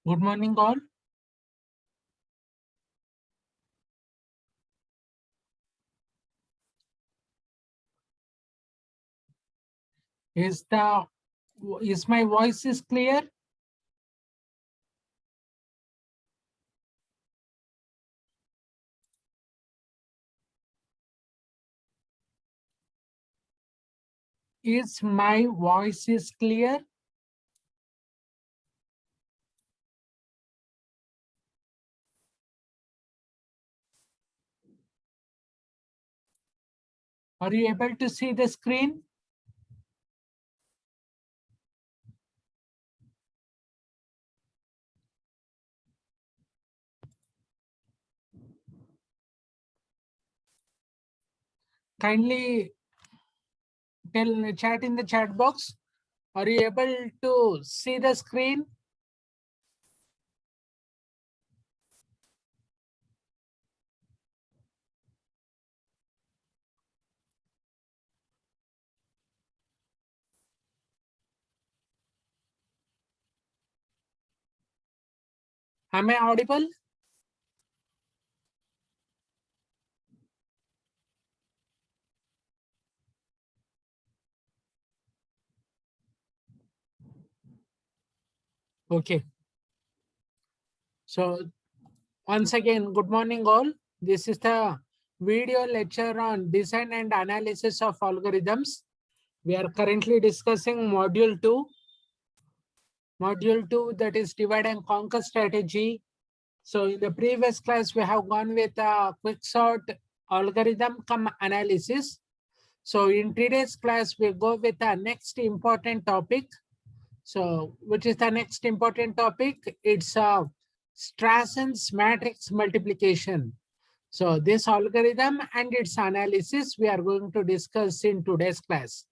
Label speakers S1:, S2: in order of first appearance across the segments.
S1: Good morning, all. Is my voice is clear? Is my voice is clear? Are you able to see the screen? Kindly chat in the chat box. Are you able to see the screen? Am I audible? Okay. So once again, good morning all. This is the video lecture on design and analysis of algorithms. We are currently discussing module 2. Module 2, that is divide and conquer strategy. So in the previous class, we have gone with a quicksort algorithm cum analysis. So in today's class, we go with the next important topic. So which is the next important topic? It's Strassen's matrix multiplication. So this algorithm and its analysis we are going to discuss in today's class.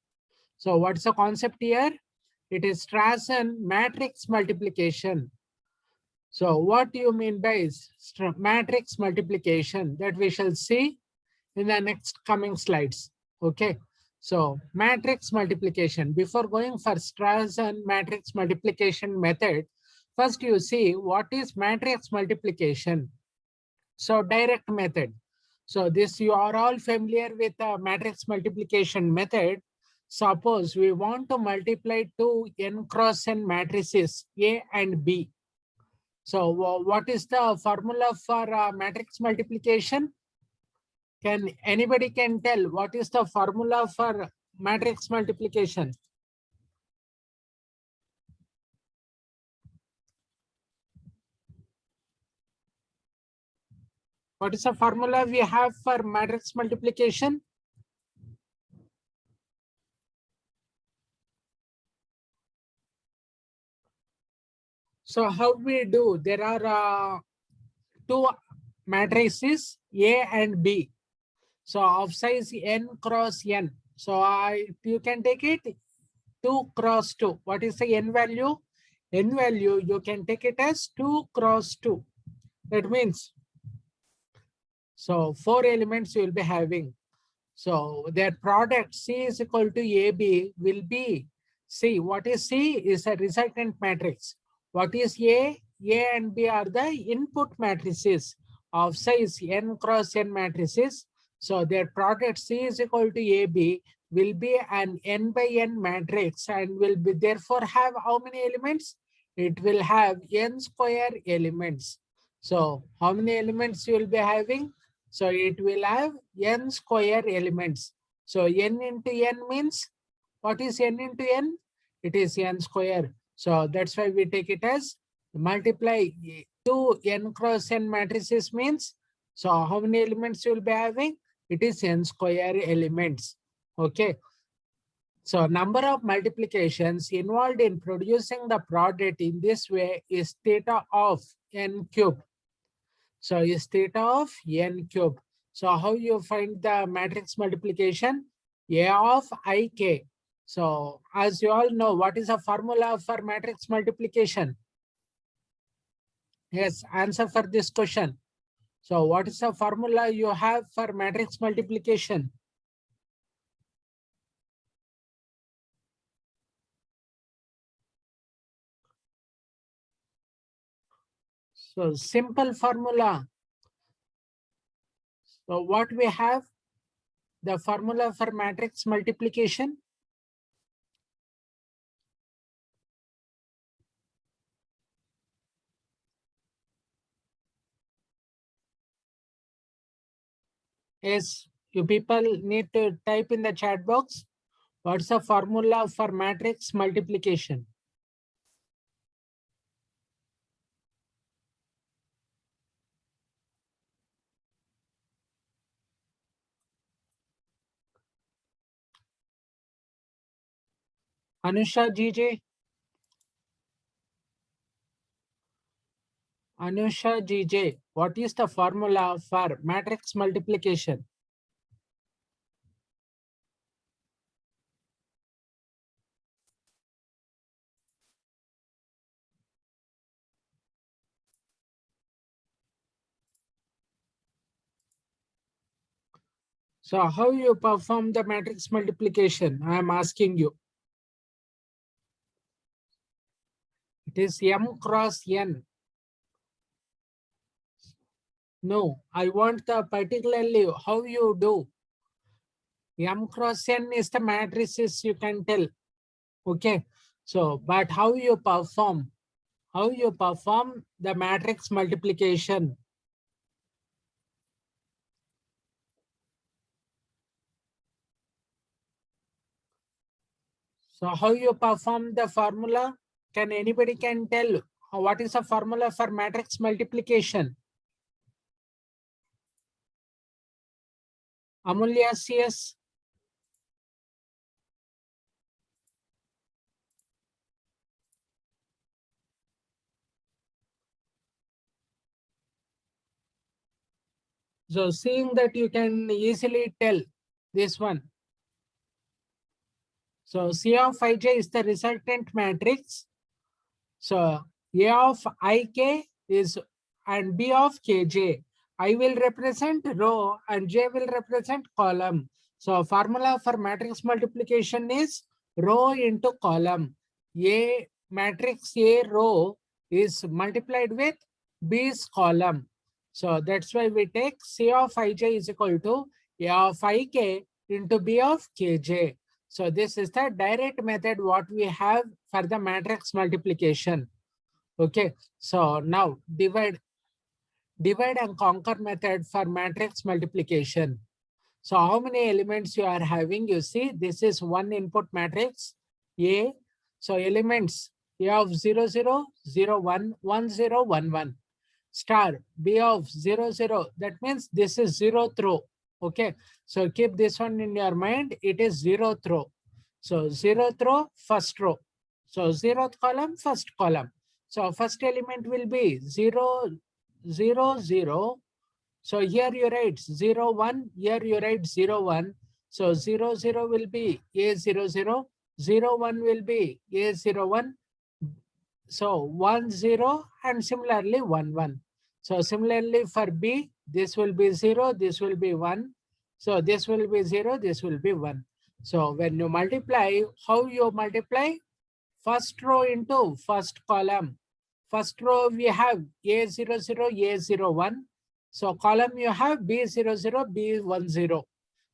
S1: So what's the concept here? It is Strassen matrix multiplication. So what do you mean by matrix multiplication? That we shall see in the next coming slides. Okay. So matrix multiplication. Before going for Strassen matrix multiplication method, first you see what is matrix multiplication. So direct method. So this you are all familiar with the matrix multiplication method. Suppose we want to multiply two n cross n matrices A and B. So what is the formula for matrix multiplication? Can anybody can tell what is the formula for matrix multiplication? What is the formula we have for matrix multiplication? So how we do? There are two matrices A and B. So of size n cross n. So you can take it 2 cross 2. What is the n value? N value you can take it as 2 cross 2. That means, so 4 elements you will be having. So their product C is equal to AB will be C. What is C? Is a resultant matrix. What is A? A and B are the input matrices of size n cross n matrices. So their product C is equal to AB will be an n by n matrix and will be therefore have how many elements? It will have n square elements. So how many elements you will be having? So it will have n square elements. So n into n means, what is n into n? It is n square. So that's why we take it as multiply 2 n cross n matrices means, so how many elements you will be having? It is n square elements. Okay. So number of multiplications involved in producing the product in this way is theta of n cube. So is theta of n cube. So how you find the matrix multiplication? A of ik. So as you all know, what is the formula for matrix multiplication? Yes, answer for this question. So what is the formula you have for matrix multiplication? So simple formula. So what we have? The formula for matrix multiplication. Yes, you people need to type in the chat box. What's the formula for matrix multiplication? Anusha GJ. Anusha GJ, what is the formula for matrix multiplication? So how you perform the matrix multiplication? I am asking you. It is m cross n. No, I want the particularly how you do. M cross n is the matrices you can tell. Okay. So, but how you perform? How you perform the matrix multiplication? So how you perform the formula? Can anybody can tell what is the formula for matrix multiplication? Amulya CS. So seeing that you can easily tell this one. So C of ij is the resultant matrix. So A of ik is and B of kj. I will represent row and J will represent column. So formula for matrix multiplication is row into column. A matrix A row is multiplied with B's column. So that's why we take C of ij is equal to A of ik into B of kj. So this is the direct method what we have for the matrix multiplication. Okay, so now divide and conquer method for matrix multiplication. So how many elements you are having? You see, this is one input matrix A. So elements A of 0, 0, 0, 1, 1, 0, 1, 1. Star B of 0, 0. That means this is 0th row. Okay. So keep this one in your mind. It is 0th row. So 0th row, first row. So 0th column, first column. So first element will be 0, 0, 0. So here you write 0, 1, here you write 0, 1. So 0, 0 will be A0, 0, 0, 1 will be A0, 1. So 1, 0 and similarly 1, 1. So similarly for B, this will be 0, this will be 1. So this will be 0, this will be 1. So when you multiply, how you multiply? First row into first column. First row we have A00, A01. So column you have B00, B10.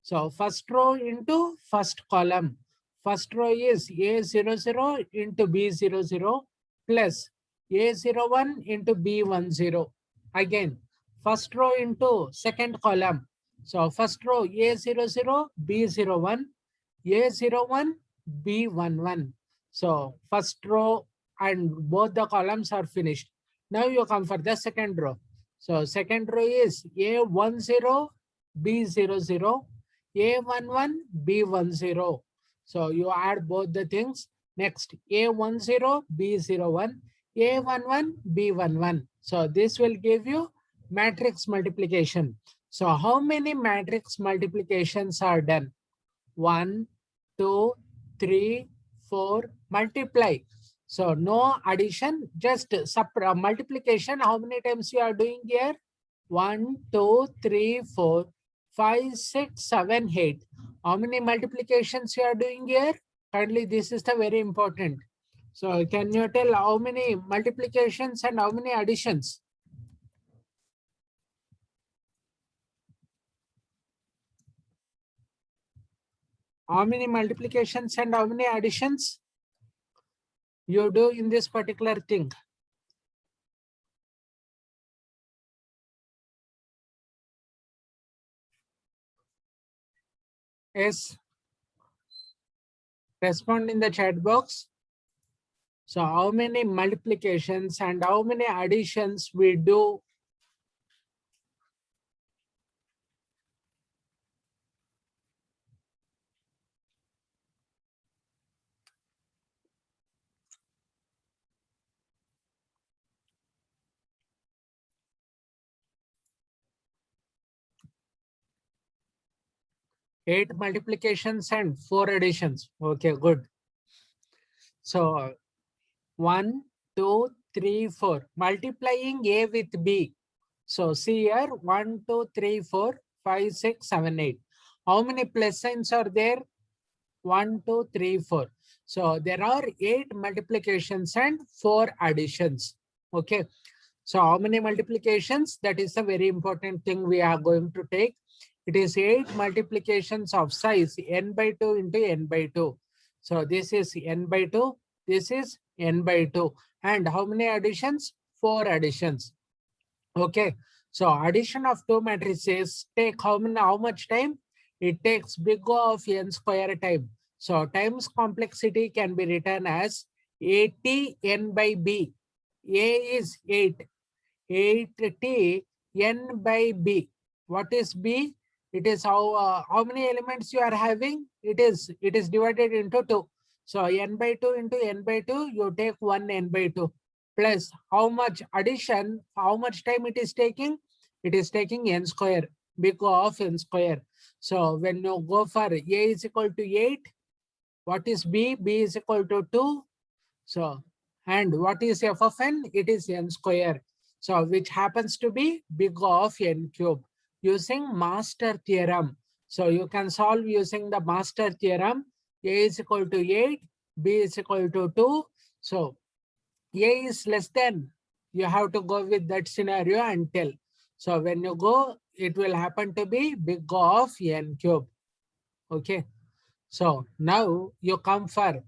S1: So first row into first column. First row is A00 into B00 plus A01 into B10. Again, first row into second column. So first row A00, B01, A01, B11. So first row and both the columns are finished. Now you come for the second row. So second row is A10, B00, A11, B10. So you add both the things. Next, A10, B01, A11, B11. So this will give you matrix multiplication. So how many matrix multiplications are done? 1, 2, 3, 4, multiply. So no addition, just multiplication. How many times you are doing here? 1, 2, 3, 4, 5, 6, 7, 8. How many multiplications you are doing here? Kindly, this is the very important. So can you tell how many multiplications and how many additions? How many multiplications and how many additions you do in this particular thing? Yes. Respond in the chat box. So how many multiplications and how many additions we do? Eight multiplications and 4 additions. Okay, good. So 1, 2, 3, 4. Multiplying A with B. So see here 1, 2, 3, 4, 5, 6, 7, 8. How many plus signs are there? 1, 2, 3, 4. So there are 8 multiplications and 4 additions. Okay. So how many multiplications? That is a very important thing we are going to take. It is 8 multiplications of size n by 2 into n by 2. So this is n by 2. This is n by 2. And how many additions? 4 additions. Okay. So addition of two matrices take how much time? It takes big O of n square time. So times complexity can be written as 80 n by b. A is 8. 8t n by b. What is b? It is how many elements you are having? It is divided into 2. So n by 2 into n by 2, you take 1 n by 2 plus how much addition, how much time it is taking? It is taking n square, big O of n square. So when you go for A is equal to 8, what is B? B is equal to 2. So, and what is f of n? It is n square. So which happens to be big O of n cube using master theorem. So you can solve using the master theorem. A is equal to 8, B is equal to 2. So A is less than, you have to go with that scenario and tell. So when you go, it will happen to be big O of n cube. Okay. So now you come for,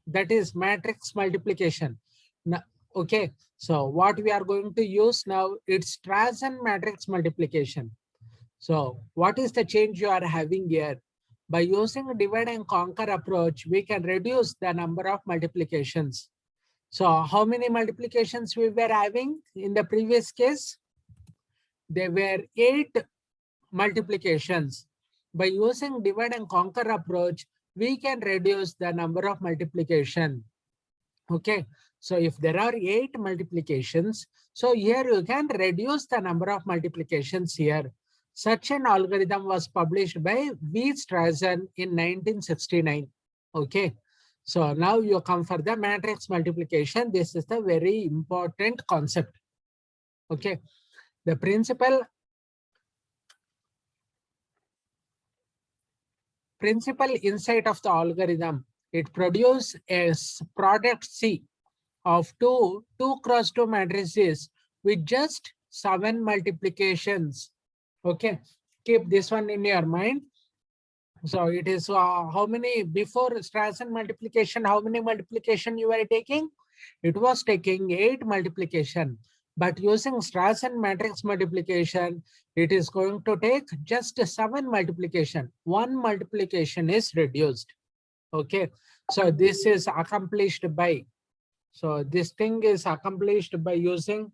S1: that is matrix multiplication. Now, okay. So what we are going to use now, it's Strassen matrix multiplication. So what is the change you are having here? By using a divide and conquer approach, we can reduce the number of multiplications. So how many multiplications we were having in the previous case? There were 8 multiplications. By using divide and conquer approach, we can reduce the number of multiplication. Okay, so if there are 8 multiplications, so here you can reduce the number of multiplications here. Such an algorithm was published by V. Strassen in 1969. Okay, so now you come for the matrix multiplication. This is the very important concept. Okay, the principal insight of the algorithm, it produces a product C of two 2x2 matrices with just 7 multiplications. Okay, keep this one in your mind. So it is how many before Strassen multiplication, how many multiplication you were taking? It was taking 8 multiplication. But using Strassen matrix multiplication, it is going to take just 7 multiplication. 1 multiplication is reduced. Okay, so this is accomplished by, so this thing is accomplished by using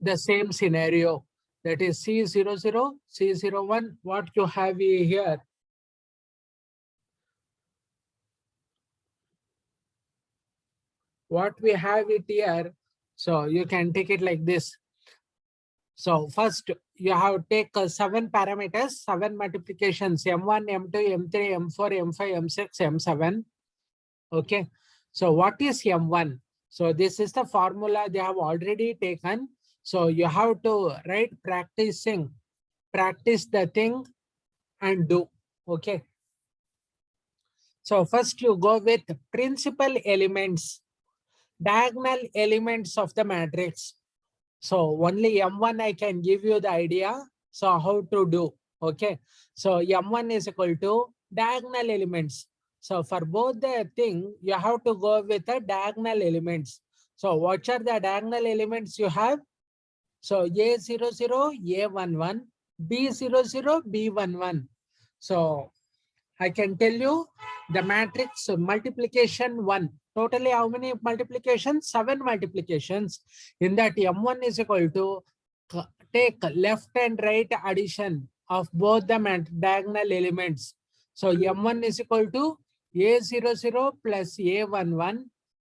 S1: the same scenario, that is C00, C01, what you have here. What we have it here, so you can take it like this. So first you have take 7 parameters, 7 multiplications, M1, M2, M3, M4, M5, M6, M7. Okay, so what is M1? So this is the formula they have already taken. So you have to practice the thing and do. Okay, so first you go with principal elements, diagonal elements of the matrix. So only M1 I can give you the idea. So how to do. Okay, so M1 is equal to diagonal elements. So for both the thing, you have to go with the diagonal elements. So what are the diagonal elements you have? So A00, A11, B00, B11. So I can tell you the matrix multiplication 1. Totally how many multiplications? 7 multiplications. In that M1 is equal to take left and right addition of both the diagonal elements. So M1 is equal to A00 plus A11,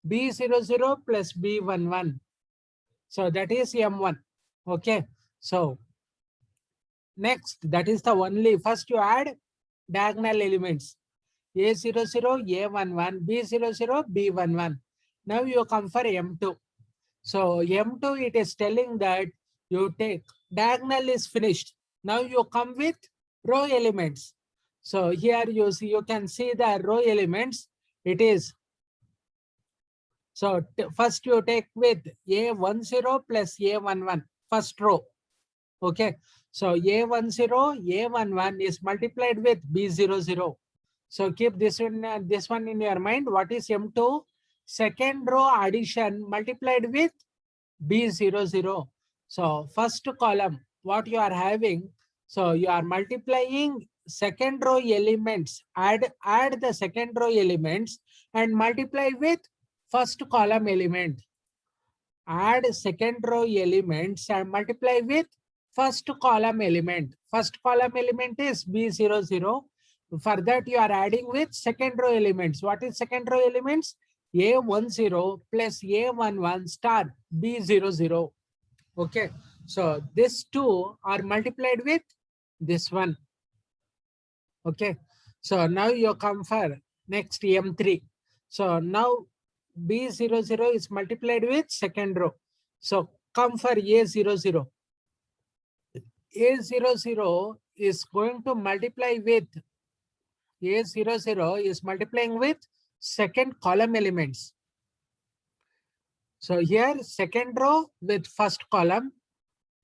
S1: B00 plus B11. So that is M1. Okay. So next, that is the only, first you add diagonal elements. A00, A11, B00, B11. Now you come for M2. So M2, it is telling that you take diagonal is finished. Now you come with row elements. So here you see, you can see the row elements. It is, so first you take with A10 plus A11, first row. Okay, so A10, A11 is multiplied with B00. So keep this one in your mind. What is M2? Second row addition multiplied with B00. So first column, what you are having, so you are multiplying second row elements, add the second row elements and multiply with first column element. Add second row elements and multiply with first column element. First column element is B00. For that you are adding with second row elements. What is second row elements? A10 plus A11 star B00. Okay, so these two are multiplied with this one. Okay, so now you come for next M3. So now B00 is multiplied with second row. So come for A00. A00 is going to multiply with, A00 is multiplying with second column elements. So here second row with first column.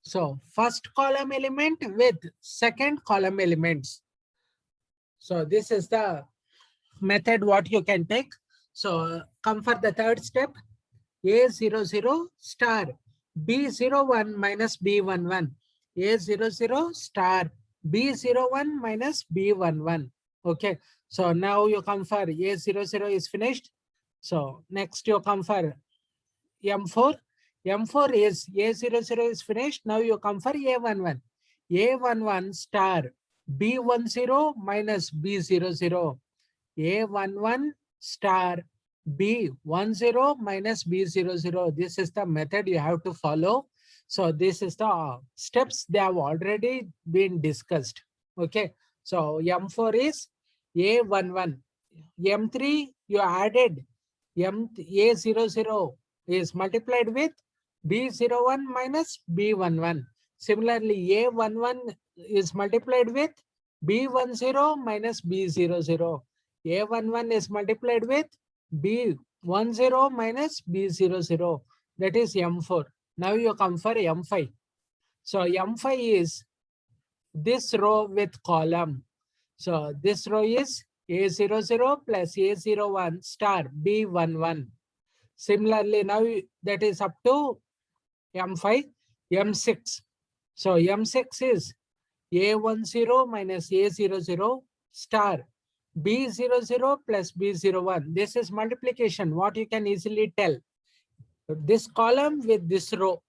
S1: So first column element with second column elements. So this is the method what you can take. So come for the third step. A00 star B01 minus B11. A00 star B01 minus B11. Okay. So now you come for A00 is finished. So next you come for M4. M4 is A00 is finished. Now you come for A11. A11 star B10 minus B00. A11 star B10 minus B00. This is the method you have to follow. So this is the steps they have already been discussed. Okay. So M4 is A11. M3 you added A00 is multiplied with B01 minus B11. Similarly, A11 is multiplied with B10 minus B00. A11 is multiplied with B10 minus B00. That is M4. Now you come for M5. So M5 is this row with column. So this row is A00 plus A01 star B11. Similarly, now that is up to M5, M6. So M6 is A10 minus A00 star B00 plus B01. This is multiplication, what you can easily tell. This column with this row.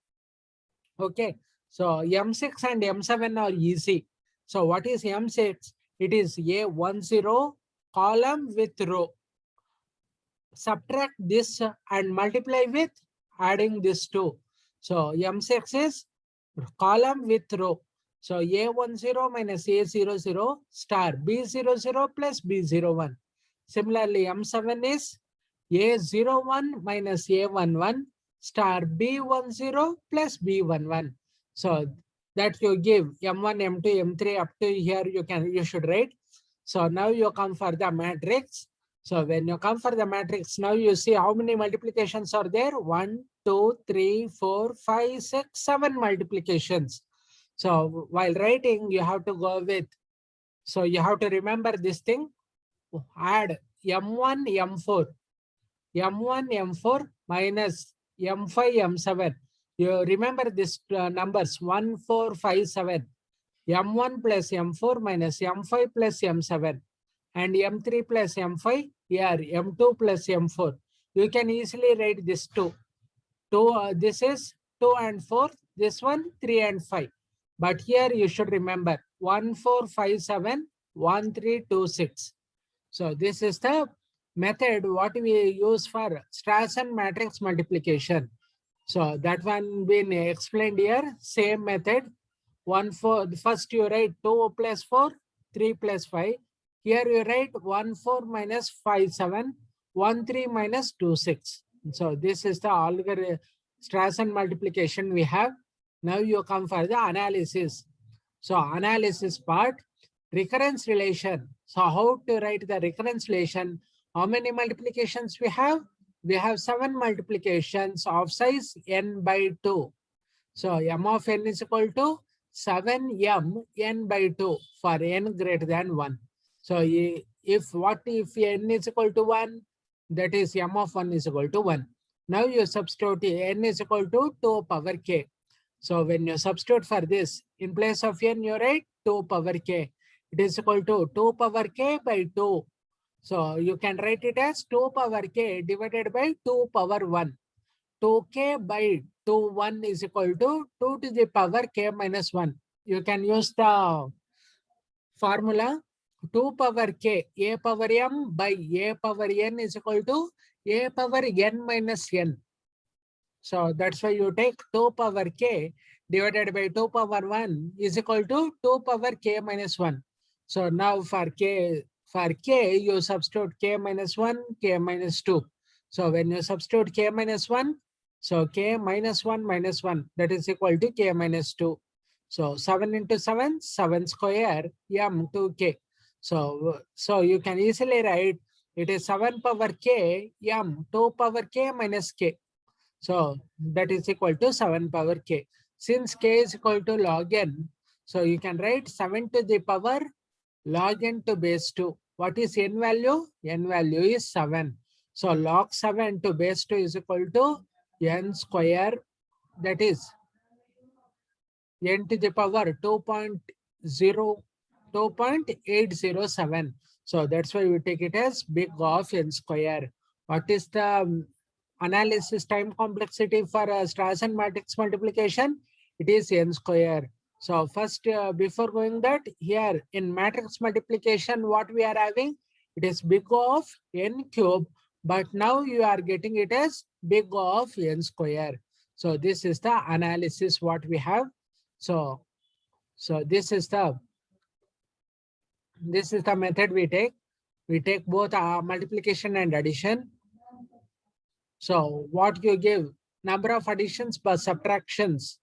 S1: Okay. So M6 and M7 are easy. So what is M6? It is A10 column with row. Subtract this and multiply with adding this two. So M6 is column with row. So A10 minus A00 star B00 plus B01. Similarly, M7 is A01 minus A11 star B10 plus B11. So that you give M1, M2, M3 up to here you should write. So now you come for the matrix. So when you come for the matrix, now you see how many multiplications are there? 1, 2, 3, 4, 5, 6, 7 multiplications. So while writing, you have to go with, so you have to remember this thing, add M1, M4, M1, M4 minus M5, M7. You remember this numbers 1, 4, 5, 7. M1 plus M4 minus M5 plus M7. And M3 plus M5, here M2 plus M4. You can easily write this 2. This is 2 and 4, this one 3 and 5. But here you should remember 1, 4, 5, 7, 1, 3, 2, 6. So this is the method what we use for Strassen matrix multiplication. So that one been explained here, same method. 1, 4, first you write 2 plus 4, 3 plus 5. Here you write 1, 4 minus 5, 7, 1, 3 minus 2, 6. So this is the algorithm Strassen multiplication we have. Now you come for the analysis. So analysis part, recurrence relation. So how to write the recurrence relation? How many multiplications we have? We have 7 multiplications of size n by 2. So m of n is equal to 7m n by 2 for n greater than 1. So if n is equal to 1, that is m of 1 is equal to 1. Now you substitute n is equal to 2 power k. So when you substitute for this, in place of n, you write 2 power k. It is equal to 2 power k by 2. So you can write it as 2 power k divided by 2 power 1. 2k by 1 is equal to 2 to the power k minus 1. You can use the formula 2 power k, a power m by a power n is equal to a power n minus n. So that's why you take 2 power k divided by 2 power 1 is equal to 2 power k minus 1. So now for k, you substitute k minus 1, k minus 2. So when you substitute k minus 1, so k minus 1 minus 1, that is equal to k minus 2. So 7 into 7, 7 square m 2k. So you can easily write it is 7 power k m 2 power k minus k. So that is equal to 7 power k. Since k is equal to log n, so you can write 7 to the power log n to base 2. What is n value? N value is 7. So log 7 to base 2 is equal to n square. That is n to the power 2.807. So that's why we take it as big of n square. What is the analysis time complexity for Strassen matrix multiplication? It is n square. So first, before going that, here in matrix multiplication, what we are having? It is big of n cube, but now you are getting it as big of n square. So this is the analysis what we have. So this is the method we take. We take both multiplication and addition. So what you give, number of additions plus subtractions.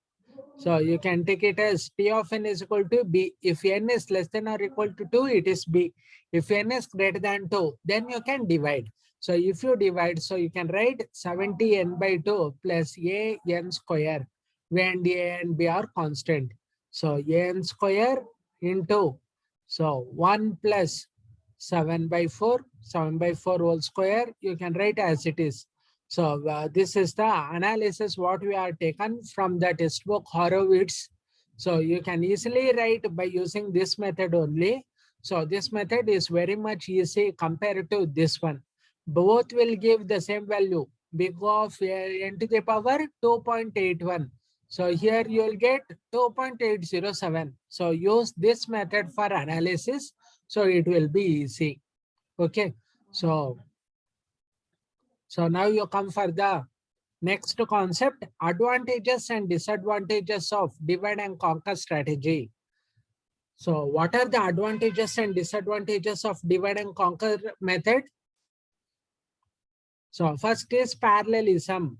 S1: So you can take it as P of n is equal to B. If n is less than or equal to 2, it is B. If n is greater than 2, then you can divide. So if you divide, so you can write 70n by 2 plus a n square, when a and b are constant. So n square into, so 1 plus 7 by 4 whole square, you can write as it is. So this is the analysis what we are taken from the textbook Horowitz. So you can easily write by using this method only. So this method is very much easy compared to this one. Both will give the same value, big of n to the power 2.81. So here you will get 2.807. So use this method for analysis. So it will be easy. Okay. So now you come for the next concept, advantages and disadvantages of divide and conquer strategy. So what are the advantages and disadvantages of divide and conquer method? So first is parallelism.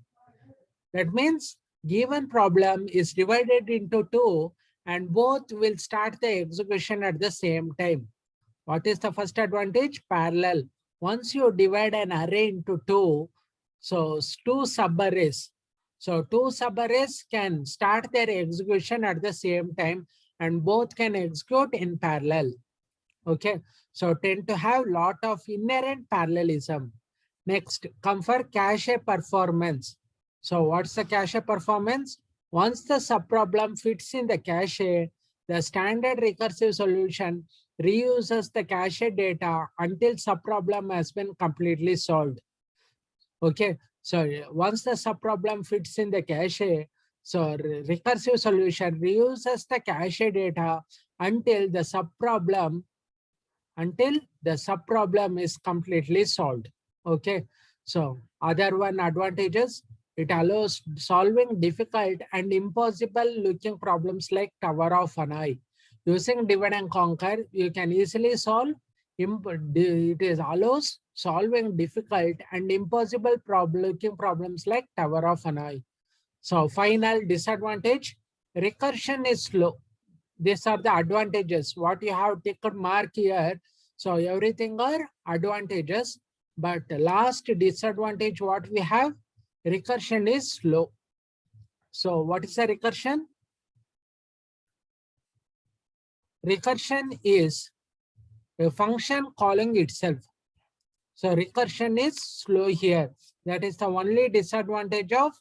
S1: That means given problem is divided into two and both will start the execution at the same time. What is the first advantage? Parallel. Once you divide an array into two, so two subarrays. So two subarrays can start their execution at the same time and both can execute in parallel. Okay. So tend to have lot of inherent parallelism. Next, come for cache performance. So what's the cache performance? Once the subproblem fits in the cache, the standard recursive solution reuses the cache data until subproblem has been completely solved. Okay, so once the subproblem fits in the cache, so recursive solution reuses the cache data until the subproblem is completely solved. Okay, so other one advantages, it allows solving difficult and impossible looking problems like Tower of Hanoi. Using divide and conquer, you can easily solve. It allows solving difficult and impossible looking problems like Tower of Hanoi. So final disadvantage, recursion is slow. These are the advantages. What you have taken mark here. So everything are advantages. But last disadvantage what we have, recursion is slow. So what is a recursion? Recursion is a function calling itself. So recursion is slow here. That is the only disadvantage of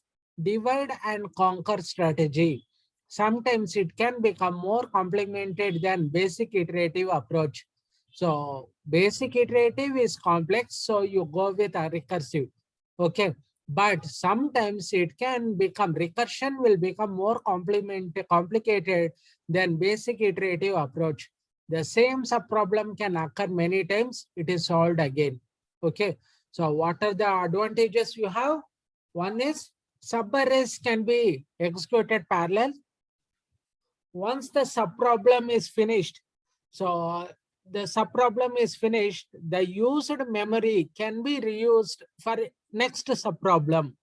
S1: divide and conquer strategy. Sometimes it can become more complicated than basic iterative approach. So basic iterative is complex, so you go with a recursive. Okay. But sometimes it can become, recursion will become more complicated than basic iterative approach. The same subproblem can occur many times, it is solved again. Okay. So what are the advantages you have? One is subarrays can be executed parallel. Once the subproblem is finished, so the subproblem is finished, the used memory can be reused for next subproblem.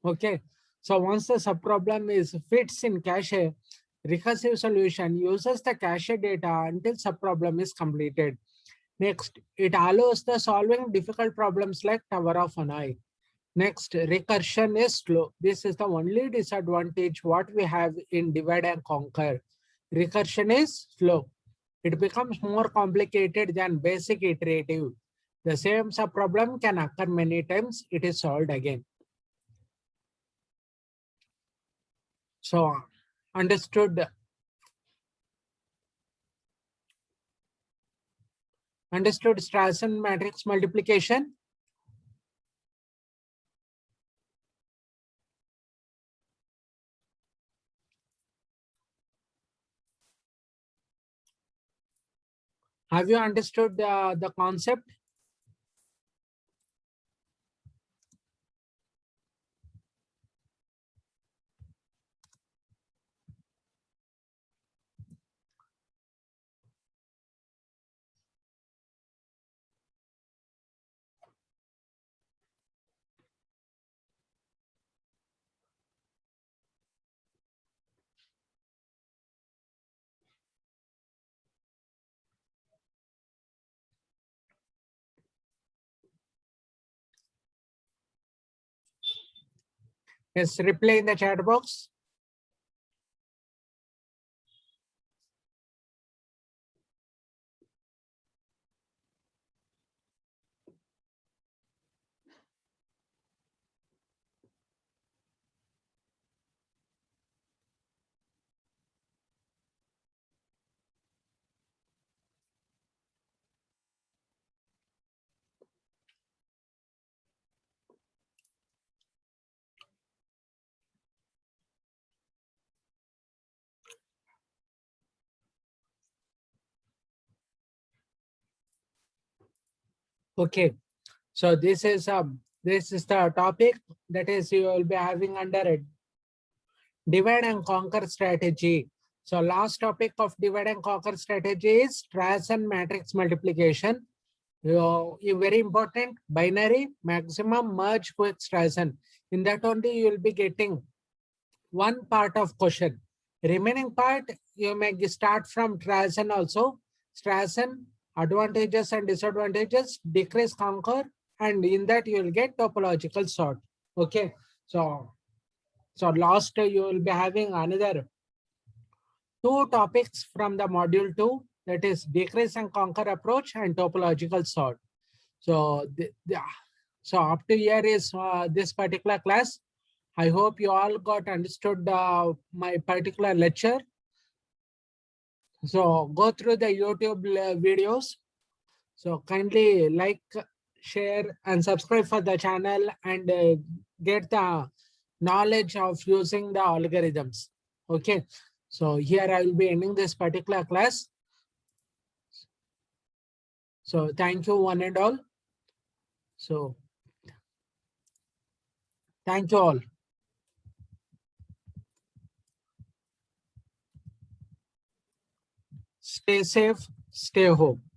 S1: Okay. So once the subproblem is fits in cache, recursive solution uses the cache data until subproblem is completed. Next, it allows the solving difficult problems like Tower of Hanoi. Next, recursion is slow. This is the only disadvantage what we have in divide and conquer. Recursion is slow. It becomes more complicated than basic iterative. The same subproblem can occur many times. It is solved again. So understood Strassen matrix multiplication? Have you understood the concept? Yes, reply in the chat box. Okay, so this is the topic that is you will be having under it. Divide and conquer strategy. So last topic of divide and conquer strategy is Strassen matrix multiplication. Very important, binary, maximum, merge, quick, Strassen. In that only you will be getting one part of question. Remaining part, you may start from Strassen also. Strassen, advantages and disadvantages, decrease, conquer, and in that you will get topological sort. Okay, so last you will be having another two topics from the module 2, that is decrease and conquer approach and topological sort. So so up to here is this particular class. I hope you all got understood my particular lecture. So go through the YouTube videos. So kindly like, share and subscribe for the channel and get the knowledge of using the algorithms. Okay. So here I will be ending this particular class. So thank you one and all. So thank you all. Stay safe, stay home.